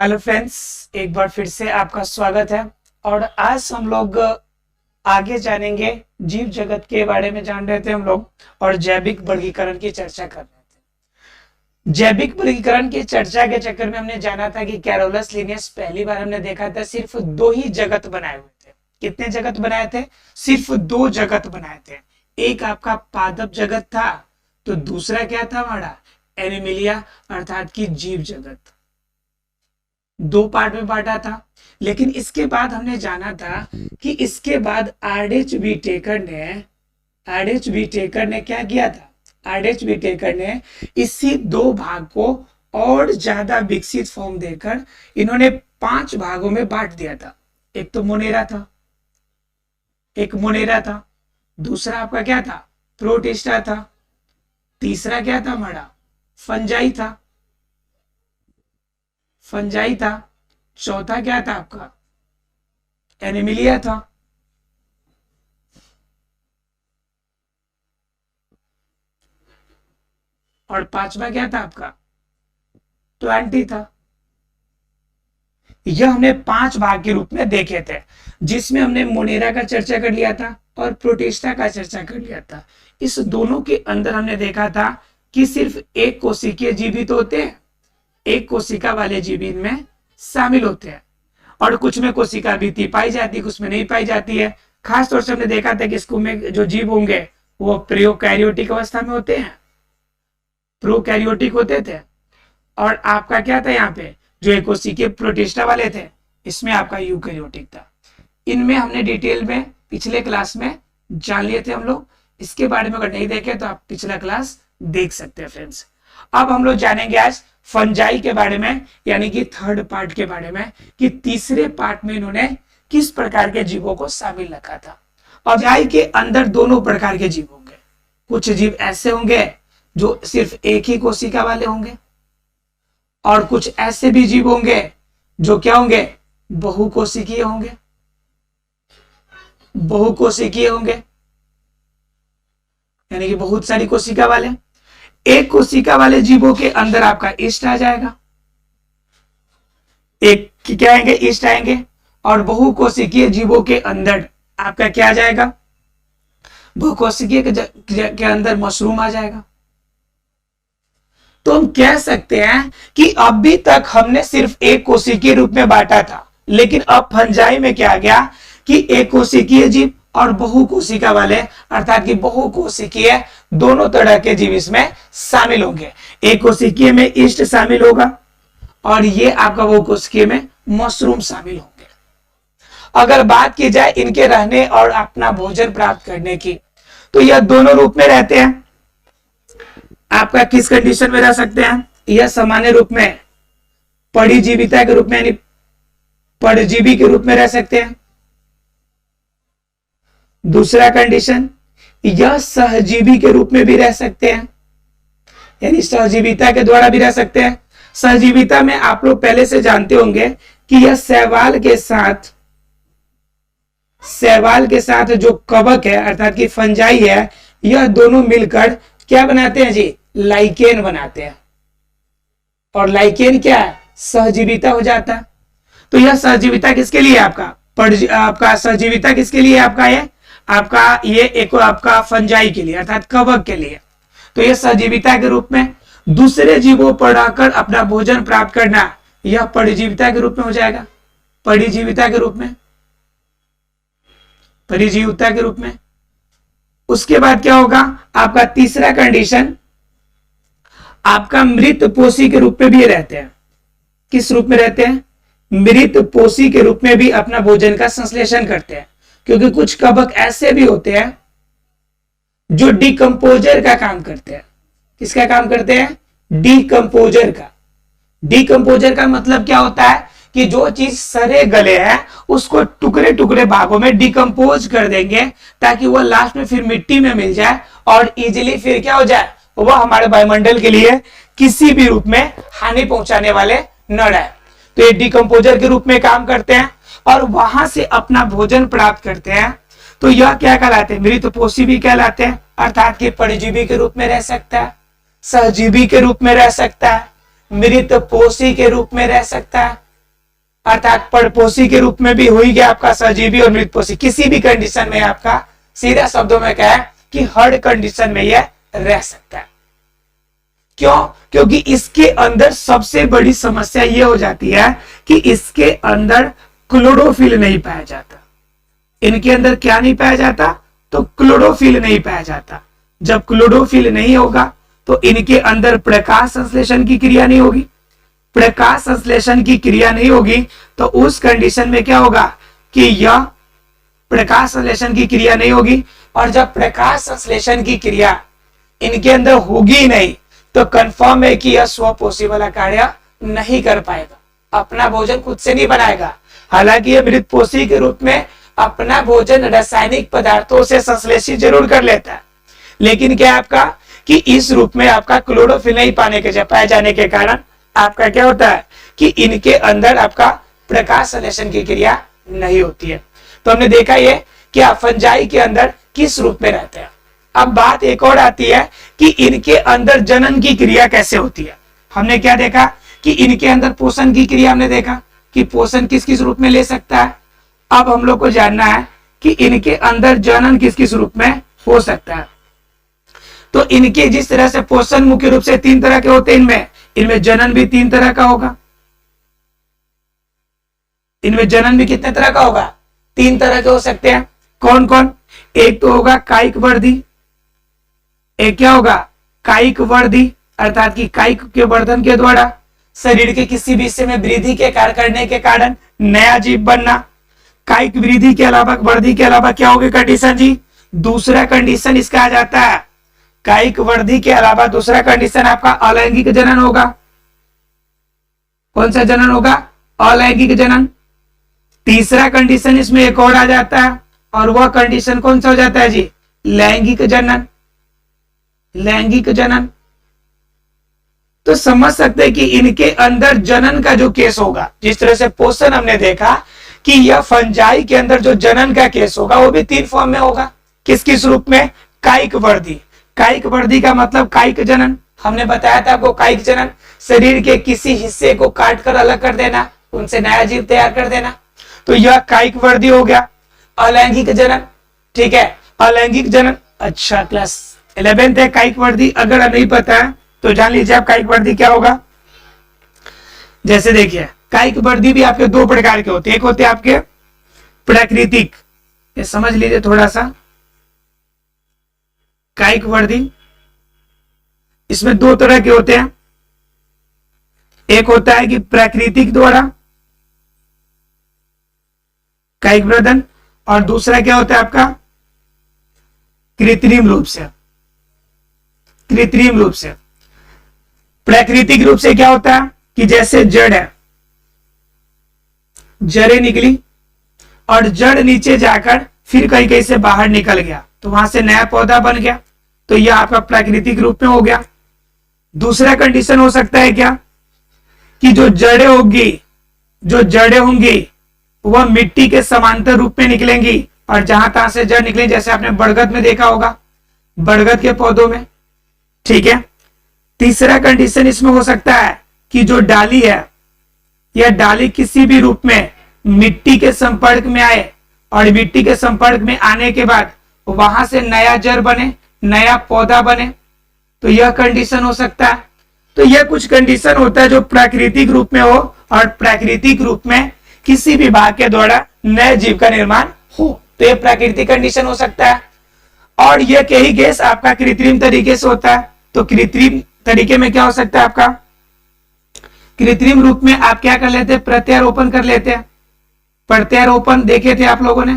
Hello friends, एक बार फिर से आपका स्वागत है। और आज हम लोग आगे जानेंगे, जीव जगत के बारे में जान रहे थे हम लोग और जैविक वर्गीकरण की चर्चा कर रहे थे। जैविक वर्गीकरण की चर्चा के चक्कर में हमने जाना था कि कैरोलस लिनियस पहली बार हमने देखा था सिर्फ 2 ही जगत बनाए हुए थे। कितने जगत बनाए थे? सिर्फ 2 जगत बनाए थे। एक आपका पादप जगत था, तो दूसरा क्या था हमारा? एनिमिलिया अर्थात की जीव जगत। 2 पार्ट में बांटा था। लेकिन इसके बाद हमने जाना था कि इसके बाद आरएच टेकर ने क्या किया था? आरएच टेकर ने इसी 2 भाग को और ज्यादा विकसित फॉर्म देकर इन्होंने 5 भागों में बांट दिया था। एक तो मोनेरा था, दूसरा आपका क्या था? प्रोटिस्टा था, तीसरा क्या था हमारा? फंजाई था, चौथा क्या था आपका? एनिमिलिया था, और 5वां क्या था आपका? प्लांटी था। यह हमने 5 भाग के रूप में देखे थे, जिसमें हमने मोनेरा का चर्चा कर लिया था और प्रोटिस्टा का चर्चा कर लिया था। इस दोनों के अंदर हमने देखा था कि सिर्फ एक कोशिकीय जीवित होते हैं, एक कोशिका वाले जीव इनमें शामिल होते हैं, और कुछ में कोशिका भित्ति पाई जाती है, कुछ में नहीं पाई जाती है। खास तौर से हमने देखा था कि इसको में जो जीव होंगे वो प्रोकैरियोटिक अवस्था में होते हैं, प्रोकैरियोटिक होते थे। और आपका क्या था यहाँ पे? जो एक कोशिकीय प्रोटिस्टा वाले थे, इसमें आपका यूकैरियोटिक था। इनमें हमने डिटेल में पिछले क्लास में जान लिए थे हम लोग। इसके बारे में अगर नहीं देखे तो आप पिछला क्लास देख सकते हैं फ्रेंड्स। अब हम लोग जानेंगे आज फंजाई के बारे में, यानी कि 3rd पार्ट के बारे में, कि तीसरे पार्ट में इन्होंने किस प्रकार के जीवों को शामिल रखा था। फंजाई के अंदर दोनों प्रकार के जीव होंगे। कुछ जीव ऐसे होंगे जो सिर्फ एक ही कोशिका वाले होंगे, और कुछ ऐसे भी जीव होंगे जो क्या होंगे? बहुकोशिकीय होंगे, यानी कि बहुत सारी कोशिका वाले। एक कोशिका वाले जीवों के अंदर आपका ईस्ट आ जाएगा, एक क्या आएंगे? ईस्ट आएंगे। और बहुकोशिकीय जीवों के अंदर आपका क्या आ जाएगा? बहुकोशिकीय के अंदर मशरूम आ जाएगा। तो हम कह सकते हैं कि अभी तक हमने सिर्फ एक कोशिकीय रूप में बांटा था, लेकिन अब फंजाई में क्या आ गया कि एक कोशिकीय जीव और बहुकोशिका वाले अर्थात कि बहुकोशिकीय दोनों तरह के जीव इसमें शामिल होंगे। एक कोशिकीय में ईस्ट शामिल होगा और ये आपका बहुकोशिकीय में मशरूम शामिल होंगे। अगर बात की जाए इनके रहने और अपना भोजन प्राप्त करने की, तो यह दोनों रूप में रहते हैं। आपका किस कंडीशन में रह सकते हैं? यह सामान्य रूप में परिजीविता के रूप में, यानी परजीवी के रूप में रह सकते हैं। दूसरा कंडीशन, यह सहजीवी के रूप में भी रह सकते हैं, यानी सहजीविता के द्वारा भी रह सकते हैं। सहजीविता में आप लोग पहले से जानते होंगे कि यह शैवाल के साथ जो कवक है अर्थात कि फंजाई है, यह दोनों मिलकर क्या बनाते हैं जी? लाइकेन बनाते हैं। और लाइकेन क्या है? सहजीविता हो जाता है। तो यह सहजीविता किसके लिए? आपका सहजीविता किसके लिए? ये एक आपका फंजाई के लिए अर्थात कवक के लिए। तो यह सहजीविता के रूप में। दूसरे जीवों पर रहकर अपना भोजन प्राप्त करना, यह परिजीविता के रूप में हो जाएगा। परिजीविता के रूप में। उसके बाद क्या होगा? आपका तीसरा कंडीशन, आपका मृत पोषी के रूप में भी रहते हैं। किस रूप में रहते हैं? मृत पोषी के रूप में भी अपना भोजन का संश्लेषण करते हैं, क्योंकि कुछ कवक ऐसे भी होते हैं जो डिकम्पोजर का काम करते हैं। किसका काम करते हैं? डिकम्पोजर का। डिकम्पोजर का मतलब क्या होता है कि जो चीज सड़े गले है उसको टुकड़े टुकड़े भागों में डिकम्पोज कर देंगे, ताकि वह लास्ट में फिर मिट्टी में मिल जाए और इजिली फिर क्या हो जाए? वह हमारे वायुमंडल के लिए किसी भी रूप में हानि पहुंचाने वाले न रहे। तो ये डिकम्पोजर के रूप में काम करते हैं और वहां से अपना भोजन प्राप्त करते हैं। तो यह क्या कहलाते हैं? मृतपोषी भी कहलाते हैं, अर्थात कि परजीवी के रूप में रह सकता है, सहजीवी के रूप में रह सकता है, मृतपोषी के रूप में रह सकता है, अर्थात परपोषी के रूप में भी हो ही गया आपका सजीवी और मृतपोषी, किसी भी कंडीशन में आपका सीधा शब्दों में क्या है कि हर कंडीशन में यह रह सकता है। क्यों? क्योंकि इसके अंदर सबसे बड़ी समस्या यह हो जाती है कि इसके अंदर क्लोरोफिल नहीं पाया जाता। इनके अंदर क्या नहीं पाया जाता? तो क्लोरोफिल नहीं पाया जाता। जब क्लोरोफिल नहीं होगा तो इनके अंदर प्रकाश संश्लेषण की क्रिया नहीं होगी। प्रकाश संश्लेषण की क्रिया नहीं होगी तो उस कंडीशन में क्या होगा कि यह प्रकाश संश्लेषण की क्रिया नहीं होगी, और जब प्रकाश संश्लेषण की क्रिया इनके अंदर होगी नहीं तो कंफर्म है कि यह स्वपोषी वाला कार्य नहीं कर पाएगा, अपना भोजन खुद से नहीं बनाएगा। हालांकि यह मृतपोषी के रूप में अपना भोजन रासायनिक पदार्थों से संश्लेषित जरूर कर लेता है, लेकिन क्या आपका कि इस रूप में आपका क्लोरोफिल नहीं पाए जाने के कारण आपका क्या होता है कि इनके अंदर आपका प्रकाश संश्लेषण की क्रिया नहीं होती है। तो हमने देखा ये कि फंजाई के अंदर किस रूप में रहते हैं। अब बात एक और आती है कि इनके अंदर जनन की क्रिया कैसे होती है। हमने क्या देखा कि इनके अंदर पोषण की क्रिया हमने देखा कि पोषण किस किस रूप में ले सकता है। अब हम लोग को जानना है कि इनके अंदर जनन किस किस रूप में हो सकता है। तो इनके जिस तरह से पोषण मुख्य रूप से 3 तरह के होते हैं, इनमें जनन भी 3 तरह का होगा। इनमें जनन भी कितने तरह का होगा? 3 तरह के हो सकते हैं। कौन कौन? एक तो होगा कायिक वर्धी, एक क्या होगा कायिक वर्धी, अर्थात कि कायिक के वर्धन के द्वारा शरीर के किसी भी हिस्से में वृद्धि के कार्य करने के कारण नया जीव बनना। कायिक वृद्धि के अलावा वर्धी के अलावा क्या होगी कंडीशन जी? दूसरा कंडीशन इसका आ जाता है, कायिक वृद्धि के अलावा दूसरा कंडीशन आपका अलैंगिक जनन होगा। कौन सा जनन होगा? अलैंगिक जनन। तीसरा कंडीशन इसमें एक और आ जाता है, और वह कंडीशन कौन सा हो जाता है जी? लैंगिक जनन। लैंगिक जनन। तो समझ सकते हैं कि इनके अंदर जनन का जो केस होगा, जिस तरह से पोषण हमने देखा कि यह फंजाई के अंदर जो जनन का केस होगा वो भी 3 फॉर्म में होगा। किस किस रूप में? कायिक वृद्धि। कायिक वृद्धि का मतलब कायिक जनन। हमने बताया था आपको कायिक जनन शरीर के किसी हिस्से को काट कर अलग कर देना, उनसे नया जीव तैयार कर देना, तो यह कायिक वृद्धि हो गया। अलैंगिक जनन, ठीक है, अलैंगिक जनन। अच्छा क्लास 11th है कायिक वृद्धि, अगर नहीं पता है तो जान लीजिए आप कायिक वृद्धि क्या होगा। जैसे देखिए कायिक वृद्धि भी आपके 2 प्रकार के होते हैं। एक होते हैं आपके प्राकृतिक, ये समझ लीजिए थोड़ा सा। कायिक वृद्धि इसमें 2 तरह के होते हैं। एक होता है कि प्राकृतिक द्वारा कायिक वर्धन, और दूसरा क्या होता है आपका कृत्रिम रूप से। कृत्रिम रूप से प्राकृतिक रूप से क्या होता है कि जैसे जड़ है, जड़ें निकली और जड़ नीचे जाकर फिर कहीं कहीं से बाहर निकल गया तो वहां से नया पौधा बन गया, तो यह आपका प्राकृतिक रूप में हो गया। दूसरा कंडीशन हो सकता है क्या कि जो जड़ें होंगी वह मिट्टी के समांतर रूप में निकलेंगी, और जहां तहां से जड़ निकले, जैसे आपने बरगद में देखा होगा, बरगद के पौधों में, ठीक है। तीसरा कंडीशन इसमें हो सकता है कि जो डाली है, यह डाली किसी भी रूप में मिट्टी के संपर्क में आए, और मिट्टी के संपर्क में आने के बाद वहां से नया जड़ बने, नया पौधा बने, तो यह कंडीशन हो सकता है। तो यह कुछ कंडीशन होता है जो प्राकृतिक रूप में हो, और प्राकृतिक रूप में किसी भी भाग के द्वारा नए जीव का निर्माण हो, तो यह प्राकृतिक कंडीशन हो सकता है। और यह कई केस आपका कृत्रिम तरीके से होता है। तो कृत्रिम तरीके में क्या हो सकता है आपका? कृत्रिम रूप में आप क्या कर लेते हैं? प्रत्यारोपण कर लेते हैं। प्रत्यारोपण देखे थे आप लोगों ने?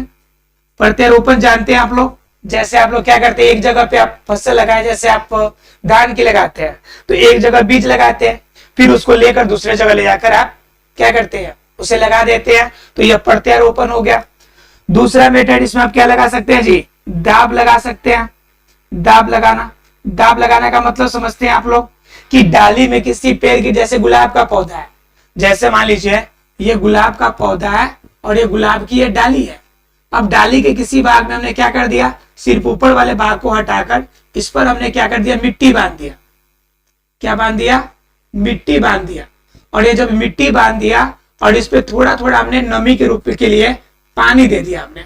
प्रत्यारोपण जानते हैं आप लोग? जैसे आप लोग क्या करते हैं, एक जगह पे आप फसल लगाए, जैसे आप धान की लगाते हैं तो एक जगह बीज लगाते हैं, फिर उसको लेकर दूसरे जगह ले जाकर आप क्या करते हैं, उसे लगा देते हैं, तो यह प्रत्यारोपण हो गया। दूसरा मेथड इसमें आप क्या लगा सकते हैं जी? दाब लगा सकते हैं। दाब लगाना, दाब लगाने का मतलब समझते हैं आप लोग कि डाली में किसी पेड़ की, जैसे गुलाब का पौधा है, जैसे मान लीजिए ये गुलाब का पौधा है और ये गुलाब की ये डाली है। अब डाली के किसी भाग में हमने क्या कर दिया, सिर्फ ऊपर वाले भाग को हटाकर इस पर हमने क्या कर दिया, मिट्टी बांध दिया। क्या बांध दिया? मिट्टी बांध दिया। और ये जब मिट्टी बांध दिया और इस पे थोड़ा थोड़ा हमने नमी के रूप के लिए पानी दे दिया हमने।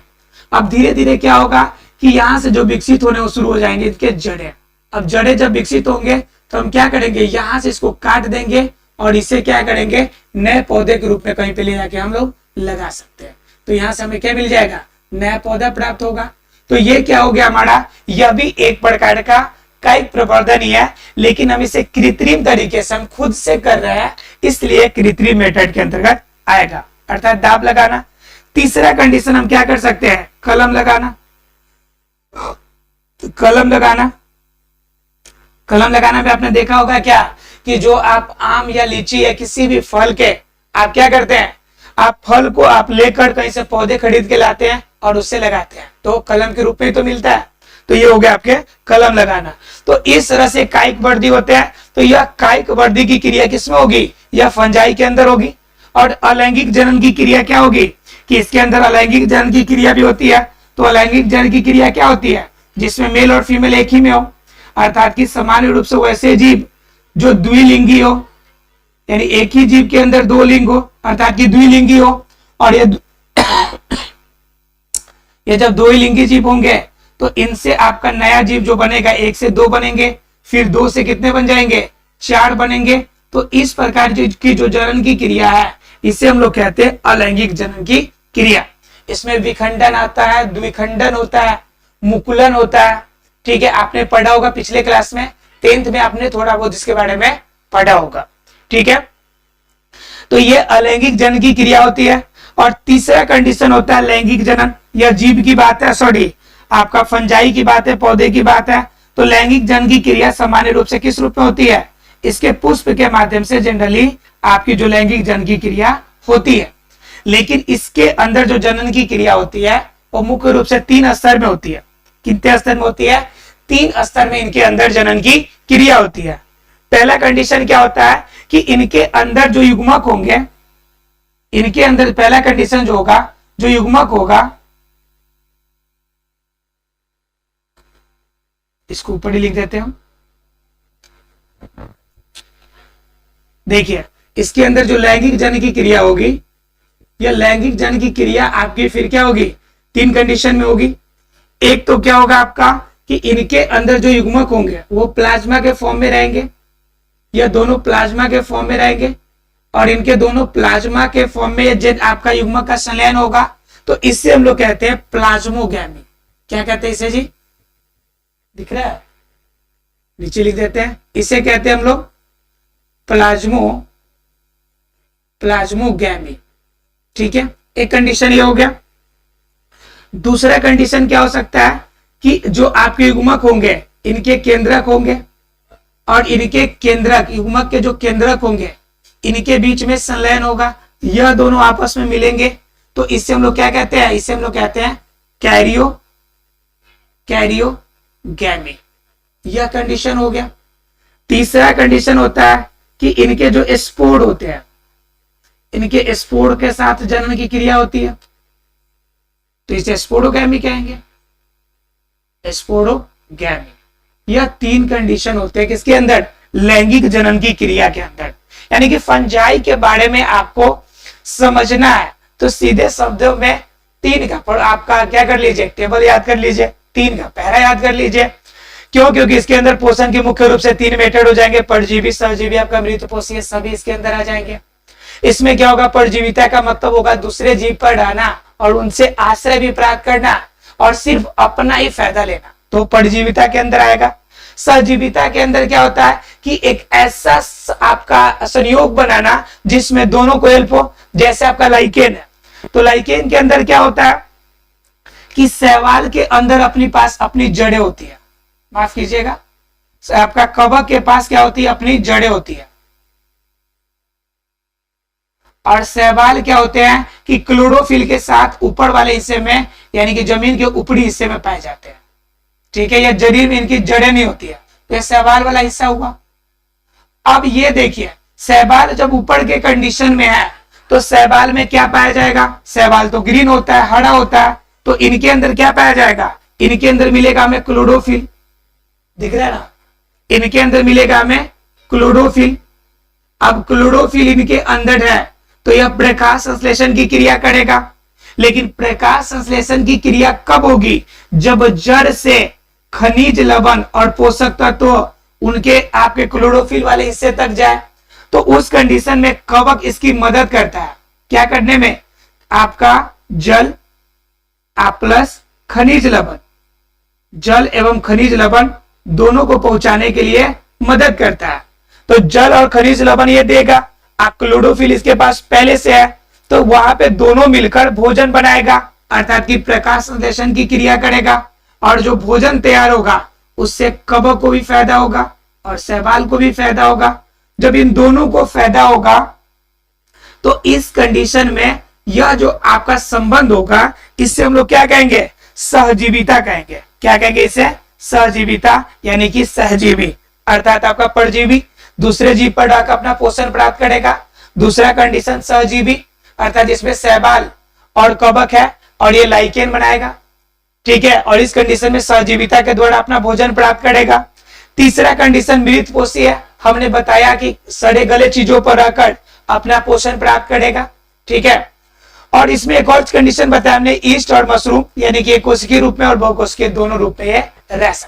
अब धीरे धीरे क्या होगा कि यहाँ से जो विकसित होने वो शुरू हो जाएंगे इनके जड़ें। अब जड़ें जब विकसित होंगे तो हम क्या करेंगे, यहाँ से इसको काट देंगे और इसे क्या करेंगे, नए पौधे के रूप में कहीं पे ले जाके हम लोग लगा सकते हैं। तो यहाँ से हमें क्या मिल जाएगा, नया पौधा प्राप्त होगा। तो ये क्या हो गया हमारा, यह भी एक प्रकार का कायिक प्रवर्धन ही है, लेकिन हम इसे कृत्रिम तरीके से हम खुद से कर रहे हैं, इसलिए कृत्रिम मेथड के अंतर्गत आएगा, अर्थात दाब लगाना। तीसरा कंडीशन हम क्या कर सकते हैं, कलम लगाना। तो कलम लगाना में आपने देखा होगा क्या कि जो आप आम या लीची या किसी भी फल के आप क्या करते हैं, आप फल को आप लेकर कहीं से पौधे खरीद के लाते हैं और उससे लगाते हैं, तो कलम के रूप में तो मिलता है। तो ये हो गया आपके कलम लगाना। तो इस तरह से कायिक वृद्धि होते हैं। तो यह कायिक वृद्धि की क्रिया किसमें होगी, यह फंजाई के अंदर होगी। और अलैंगिक जनन की क्रिया क्या होगी कि इसके अंदर अलैंगिक जनन की क्रिया भी होती है। तो अलैंगिक जनन की क्रिया क्या होती है, जिसमें मेल और फीमेल एक ही में हो, अर्थात कि सामान्य रूप से वैसे जीव जो द्विलिंगी हो, यानी एक ही जीव के अंदर दो लिंग हो, अर्थात कि द्विलिंगी हो। और ये जब दो ही लिंगी जीव होंगे तो इनसे आपका नया जीव जो बनेगा, एक से दो बनेंगे, फिर दो से कितने बन जाएंगे, चार बनेंगे। तो इस प्रकार की जो जनन की क्रिया है इसे हम लोग कहते हैं अलैंगिक जनन की क्रिया। इसमें विखंडन आता है, द्विखंडन होता है, मुकुलन होता है। ठीक है, आपने पढ़ा होगा पिछले क्लास में, 10th में आपने थोड़ा बहुत इसके बारे में पढ़ा होगा। ठीक है, तो ये अलैंगिक जनन की क्रिया होती है। और तीसरा कंडीशन होता है लैंगिक जनन। यह जीव की बात है, सॉरी आपका फंजाई की बात है, पौधे की बात है। तो लैंगिक जनन की क्रिया सामान्य रूप से किस रूप में होती है, इसके पुष्प के माध्यम से जनरली आपकी जो लैंगिक जनन की क्रिया होती है। लेकिन इसके अंदर जो जनन की क्रिया होती है वो मुख्य रूप से 3 स्तर में होती है। कितने स्तर में होती है, 3 स्तर में इनके अंदर जनन की क्रिया होती है। पहला कंडीशन क्या होता है कि इनके अंदर जो युग्मक होंगे, इनके अंदर पहला कंडीशन जो होगा, जो युग्मक होगा, इसको ऊपर ही लिख देते हैं। देखिए इसके अंदर जो लैंगिक जनन की क्रिया होगी, यह लैंगिक जनन की क्रिया आपकी फिर क्या होगी, 3 कंडीशन में होगी। एक तो क्या होगा आपका कि इनके अंदर जो युग्मक होंगे वो प्लाज्मा के फॉर्म में रहेंगे, यह दोनों प्लाज्मा के फॉर्म में रहेंगे। और इनके दोनों प्लाज्मा के फॉर्म में जब आपका युग्मक का संलयन होगा तो इससे हम लोग कहते हैं प्लाज्मोगैमी। क्या कहते हैं इसे जी, दिख रहा है, नीचे लिख देते हैं, इसे कहते हैं हम लोग प्लाज्मोगैमी। ठीक है, एक कंडीशन ये हो गया। दूसरा कंडीशन क्या हो सकता है कि जो आपके युग्मक होंगे इनके केंद्रक होंगे और इनके केंद्रक, युग्मक के जो केंद्रक होंगे इनके बीच में संलयन होगा, यह दोनों आपस में मिलेंगे। तो इससे हम लोग क्या कहते हैं, इसे हम लोग कहते हैं कैरियोगैमी। यह कंडीशन हो गया। तीसरा कंडीशन होता है कि इनके जो स्पोर होते हैं, इनके स्पोर के साथ जनन की क्रिया होती है, तो इसे स्पोरोगैमी कहेंगे, स्पोरोगैमी। यह 3 कंडीशन होते हैं किसके अंदर, लैंगिक जनन की क्रिया के अंदर। यानी कि फंजाई के बारे में आपको समझना है तो सीधे शब्दों में 3 का पर आपका क्या कर लीजिए, टेबल याद कर लीजिए, 3 का पैरा याद कर लीजिए। क्यों, क्योंकि इसके अंदर पोषण के मुख्य रूप से 3 मेथड हो जाएंगे, परजीवी, सहजीवी, आपका मृतपोषी, सभी इसके अंदर आ जाएंगे। इसमें क्या होगा, परजीविता का मतलब होगा दूसरे जीव पर रहना और उनसे आश्रय भी प्राप्त करना और सिर्फ अपना ही फायदा लेना, तो परजीविता के अंदर आएगा। सहजीविता के अंदर क्या होता है कि एक ऐसा आपका संयोग बनाना जिसमें दोनों को हेल्प हो, जैसे आपका लाइकेन है। तो लाइकेन के अंदर क्या होता है कि शैवाल के अंदर अपनी पास अपनी जड़ें होती है, माफ कीजिएगा, आपका कवक के पास क्या होती है, अपनी जड़ें होती है। और शैवाल क्या होते हैं कि क्लोरोफिल के साथ ऊपर वाले हिस्से में, यानी कि जमीन के ऊपरी हिस्से में पाए जाते हैं। ठीक है, ये शरीर में इनकी जड़ें नहीं होती है, तो ये शैवाल वाला हिस्सा हुआ। अब ये देखिए, शैवाल जब ऊपर के कंडीशन में है तो शैवाल में क्या पाया जाएगा, शैवाल तो ग्रीन होता है, हरा होता है, तो इनके अंदर क्या पाया जाएगा, इनके अंदर मिलेगा हमें क्लोरोफिल, दिख रहा है ना, इनके अंदर मिलेगा हमें क्लोरोफिल। अब क्लोरोफिल इनके अंदर है तो यह प्रकाश संश्लेषण की क्रिया करेगा। लेकिन प्रकाश संश्लेषण की क्रिया कब होगी? जब जड़ से खनिज लवण और पोषक तत्व उनके आपके क्लोरोफिल वाले हिस्से तक जाए, तो उस कंडीशन में कवक इसकी मदद करता है। क्या करने में? आपका जल प्लस खनिज लवण, जल एवं खनिज लवण दोनों को पहुंचाने के लिए मदद करता है। तो जल और खनिज लवण ये देगा, आप क्लोरोफिल इसके पास पहले से है, तो वहां पे दोनों मिलकर भोजन बनाएगा, अर्थात कि प्रकाश संश्लेषण की क्रिया करेगा। और जो भोजन तैयार होगा उससे कवक को भी फायदा होगा और शैवाल को भी फायदा होगा। जब इन दोनों को फायदा होगा तो इस कंडीशन में यह जो आपका संबंध होगा, इससे हम लोग क्या कहेंगे? सहजीविता कहेंगे। क्या कहेंगे इसे? सहजीविता, यानी कि सहजीवी अर्थात आपका परजीवी दूसरे जीव पर डालकर अपना पोषण प्राप्त करेगा। दूसरा कंडीशन सहजीवी अर्थात इसमें शैवाल और कवक है और ये लाइकेन बनाएगा, ठीक है, और इस कंडीशन में सहजीविता के द्वारा अपना भोजन प्राप्त करेगा। तीसरा कंडीशन मृतपोषी है, हमने बताया कि सड़े गले चीजों पर रहकर अपना पोषण प्राप्त करेगा, ठीक है। और इसमें एक और कंडीशन बताया हमने, ईस्ट और मशरूम, यानी कि एक कोशिकीय रूप में और बहुकोशिकीय दोनों रूप में ये रह सकता है।